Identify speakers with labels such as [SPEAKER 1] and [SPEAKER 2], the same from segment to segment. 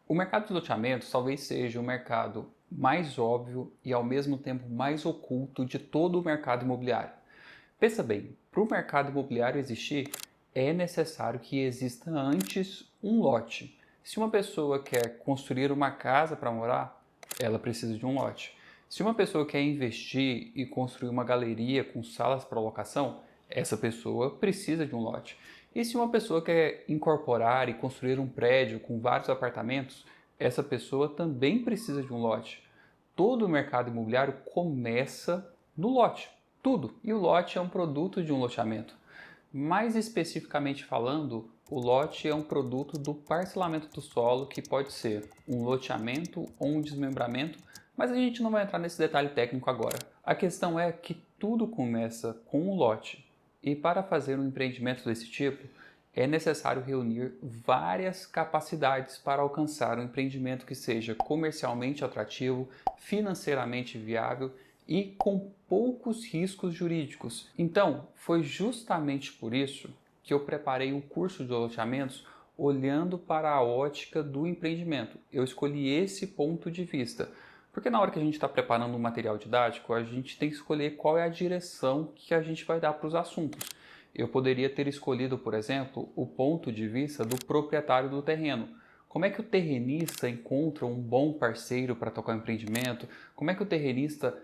[SPEAKER 1] O mercado de loteamentos talvez seja o mercado mais óbvio e ao mesmo tempo mais oculto de todo o mercado imobiliário. Pensa bem, para o mercado imobiliário existir, é necessário que exista antes um lote. Se uma pessoa quer construir uma casa para morar, ela precisa de um lote. Se uma pessoa quer investir e construir uma galeria com salas para locação, essa pessoa precisa de um lote. E se uma pessoa quer incorporar e construir um prédio com vários apartamentos, essa pessoa também precisa de um lote. Todo o mercado imobiliário começa no lote, tudo. E o lote é um produto de um loteamento. Mais especificamente falando, o lote é um produto do parcelamento do solo, que pode ser um loteamento ou um desmembramento, mas a gente não vai entrar nesse detalhe técnico agora. A questão é que tudo começa com o lote. E para fazer um empreendimento desse tipo, é necessário reunir várias capacidades para alcançar um empreendimento que seja comercialmente atrativo, financeiramente viável e com poucos riscos jurídicos. Então, foi justamente por isso que eu preparei um curso de loteamentos olhando para a ótica do empreendimento. Eu escolhi esse ponto de vista, porque na hora que a gente está preparando um material didático, a gente tem que escolher qual é a direção que a gente vai dar para os assuntos. Eu poderia ter escolhido, por exemplo, o ponto de vista do proprietário do terreno. Como é que o terrenista encontra um bom parceiro para tocar o empreendimento? Como é que o terrenista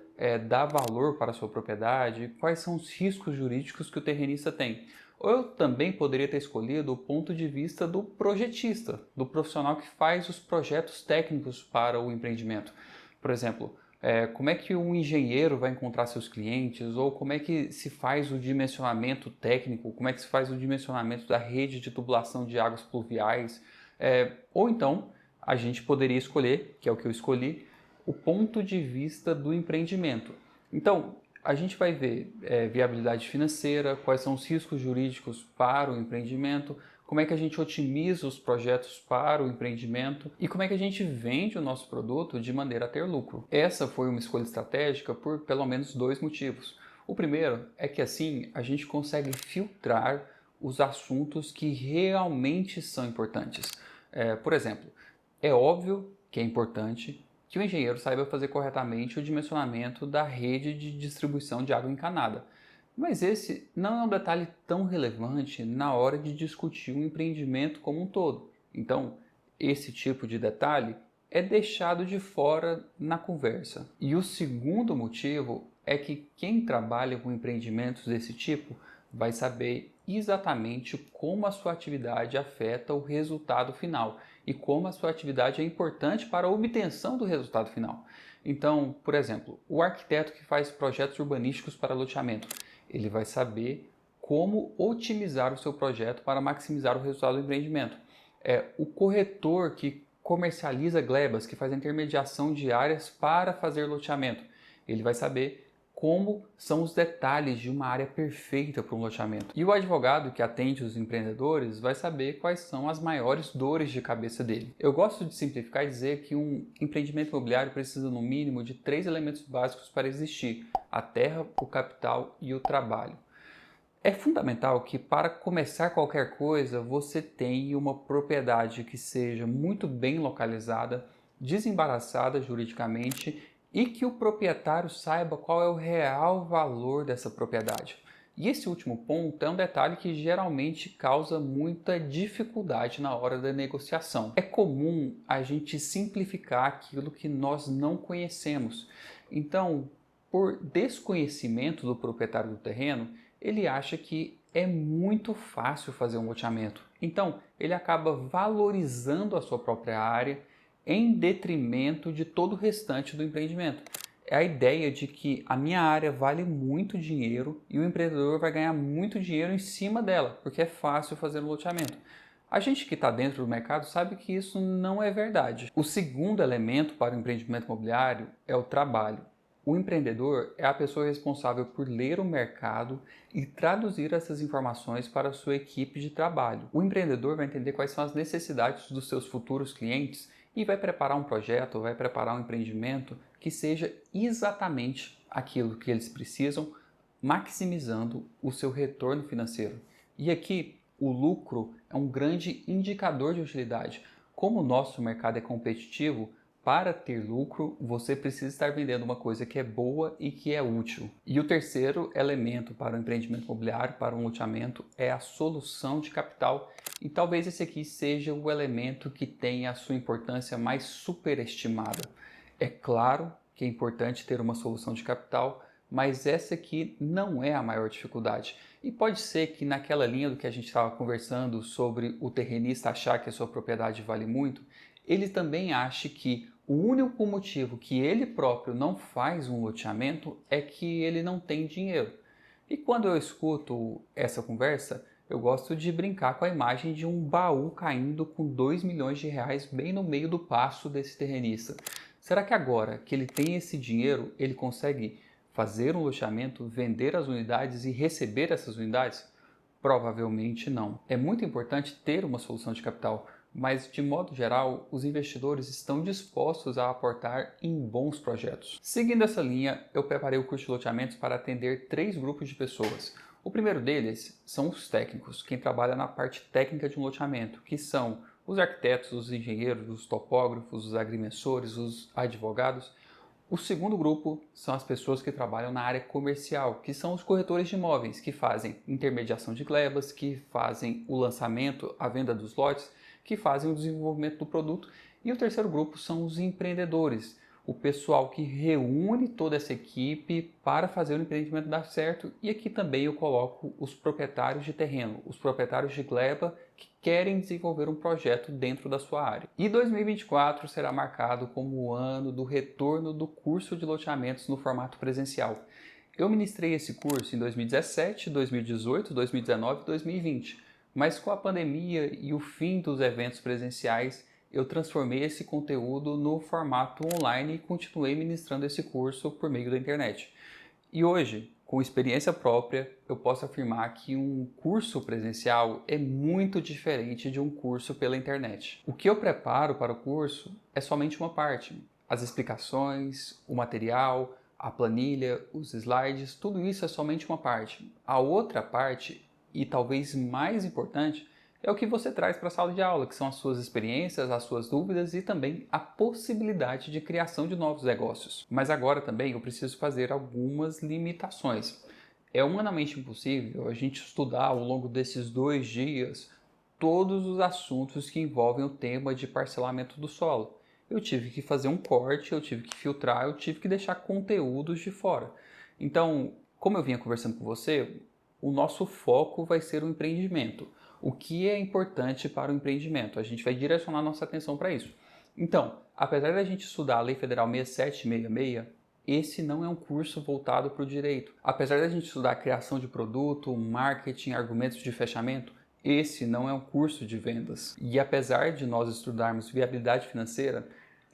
[SPEAKER 1] dá valor para a sua propriedade? Quais são os riscos jurídicos que o terrenista tem? Ou eu também poderia ter escolhido o ponto de vista do projetista, do profissional que faz os projetos técnicos para o empreendimento. Por exemplo, como é que um engenheiro vai encontrar seus clientes, ou como é que se faz o dimensionamento técnico, como é que se faz o dimensionamento da rede de tubulação de águas pluviais, ou então a gente poderia escolher, que é o que eu escolhi, o ponto de vista do empreendimento. Então, a gente vai ver viabilidade financeira, quais são os riscos jurídicos para o empreendimento, como é que a gente otimiza os projetos para o empreendimento e como é que a gente vende o nosso produto de maneira a ter lucro. Essa foi uma escolha estratégica por pelo menos dois motivos. O primeiro é que assim a gente consegue filtrar os assuntos que realmente são importantes. Por exemplo, é óbvio que é importante que o engenheiro saiba fazer corretamente o dimensionamento da rede de distribuição de água encanada. Mas esse não é um detalhe tão relevante na hora de discutir um empreendimento como um todo. Então, esse tipo de detalhe é deixado de fora na conversa. E o segundo motivo é que quem trabalha com empreendimentos desse tipo vai saber exatamente como a sua atividade afeta o resultado final e como a sua atividade é importante para a obtenção do resultado final. Então, por exemplo, o arquiteto que faz projetos urbanísticos para loteamento, ele vai saber como otimizar o seu projeto para maximizar o resultado do empreendimento. O corretor que comercializa glebas, que faz a intermediação de áreas para fazer loteamento, ele vai saber como são os detalhes de uma área perfeita para um loteamento. E o advogado que atende os empreendedores vai saber quais são as maiores dores de cabeça dele. Eu gosto de simplificar e dizer que um empreendimento imobiliário precisa no mínimo de 3 elementos básicos para existir: a terra, o capital e o trabalho. É fundamental que para começar qualquer coisa você tenha uma propriedade que seja muito bem localizada, desembaraçada juridicamente e que o proprietário saiba qual é o real valor dessa propriedade. E esse último ponto é um detalhe que geralmente causa muita dificuldade na hora da negociação. É comum a gente simplificar aquilo que nós não conhecemos. Então, por desconhecimento do proprietário do terreno, ele acha que é muito fácil fazer um loteamento. Então, ele acaba valorizando a sua própria área em detrimento de todo o restante do empreendimento. É a ideia de que a minha área vale muito dinheiro e o empreendedor vai ganhar muito dinheiro em cima dela, porque é fácil fazer um loteamento. A gente que está dentro do mercado sabe que isso não é verdade. O segundo elemento para o empreendimento imobiliário é o trabalho. O empreendedor é a pessoa responsável por ler o mercado e traduzir essas informações para a sua equipe de trabalho. O empreendedor vai entender quais são as necessidades dos seus futuros clientes e vai preparar um projeto, vai preparar um empreendimento que seja exatamente aquilo que eles precisam, maximizando o seu retorno financeiro. E aqui, o lucro é um grande indicador de utilidade. Como o nosso mercado é competitivo, para ter lucro, você precisa estar vendendo uma coisa que é boa e que é útil. E o terceiro elemento para o empreendimento imobiliário, para um loteamento, é a solução de capital. E talvez esse aqui seja o elemento que tenha a sua importância mais superestimada. É claro que é importante ter uma solução de capital, mas essa aqui não é a maior dificuldade. E pode ser que naquela linha do que a gente estava conversando sobre o terrenista achar que a sua propriedade vale muito, ele também ache que o único motivo que ele próprio não faz um loteamento é que ele não tem dinheiro. E quando eu escuto essa conversa, eu gosto de brincar com a imagem de um baú caindo com 2 milhões de reais bem no meio do passo desse terrenista. Será que agora que ele tem esse dinheiro, ele consegue fazer um loteamento, vender as unidades e receber essas unidades? Provavelmente não. É muito importante ter uma solução de capital, mas de modo geral, os investidores estão dispostos a aportar em bons projetos. Seguindo essa linha, eu preparei o curso de loteamentos para atender 3 grupos de pessoas. O primeiro deles são os técnicos, quem trabalha na parte técnica de um loteamento, que são os arquitetos, os engenheiros, os topógrafos, os agrimensores, os advogados. O segundo grupo são as pessoas que trabalham na área comercial, que são os corretores de imóveis, que fazem intermediação de glebas, que fazem o lançamento, a venda dos lotes, que fazem o desenvolvimento do produto. E o terceiro grupo são os empreendedores, o pessoal que reúne toda essa equipe para fazer o empreendimento dar certo. E aqui também eu coloco os proprietários de terreno, os proprietários de gleba que querem desenvolver um projeto dentro da sua área. E 2024 será marcado como o ano do retorno do curso de loteamentos no formato presencial. Eu ministrei esse curso em 2017, 2018, 2019 e 2020, mas com a pandemia e o fim dos eventos presenciais, eu transformei esse conteúdo no formato online e continuei ministrando esse curso por meio da internet. E hoje, com experiência própria, eu posso afirmar que um curso presencial é muito diferente de um curso pela internet. O que eu preparo para o curso é somente uma parte. As explicações, o material, a planilha, os slides, tudo isso é somente uma parte. A outra parte, e talvez mais importante, é o que você traz para a sala de aula, que são as suas experiências, as suas dúvidas e também a possibilidade de criação de novos negócios. Mas agora também eu preciso fazer algumas limitações. É humanamente impossível a gente estudar ao longo desses 2 dias todos os assuntos que envolvem o tema de parcelamento do solo. Eu tive que fazer um corte, eu tive que filtrar, eu tive que deixar conteúdos de fora. Então, como eu vinha conversando com você, o nosso foco vai ser o empreendimento. O que é importante para o empreendimento? A gente vai direcionar nossa atenção para isso. Então, apesar da gente estudar a Lei Federal 6766, esse não é um curso voltado para o direito. Apesar da gente estudar a criação de produto, marketing, argumentos de fechamento, esse não é um curso de vendas. E apesar de nós estudarmos viabilidade financeira,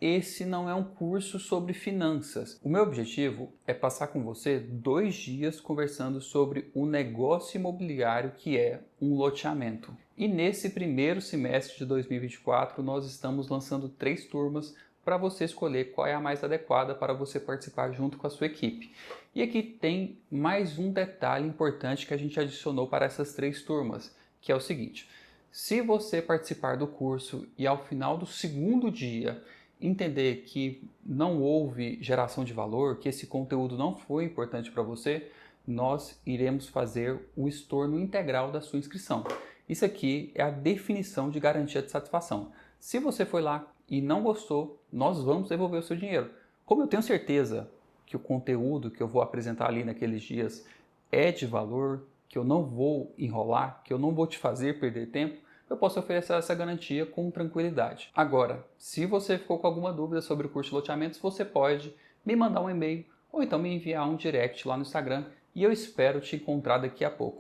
[SPEAKER 1] esse não é um curso sobre finanças. O meu objetivo é passar com você 2 dias conversando sobre o negócio imobiliário que é um loteamento. E nesse primeiro semestre de 2024 nós estamos lançando 3 turmas para você escolher qual é a mais adequada para você participar junto com a sua equipe. E aqui tem mais um detalhe importante que a gente adicionou para essas 3 turmas, que é o seguinte: se você participar do curso e ao final do segundo dia entender que não houve geração de valor, que esse conteúdo não foi importante para você, nós iremos fazer o estorno integral da sua inscrição. Isso aqui é a definição de garantia de satisfação. Se você foi lá e não gostou, nós vamos devolver o seu dinheiro. Como eu tenho certeza que o conteúdo que eu vou apresentar ali naqueles dias é de valor, que eu não vou enrolar, que eu não vou te fazer perder tempo, eu posso oferecer essa garantia com tranquilidade. Agora, se você ficou com alguma dúvida sobre o curso de loteamentos, você pode me mandar um e-mail ou então me enviar um direct lá no Instagram e eu espero te encontrar daqui a pouco.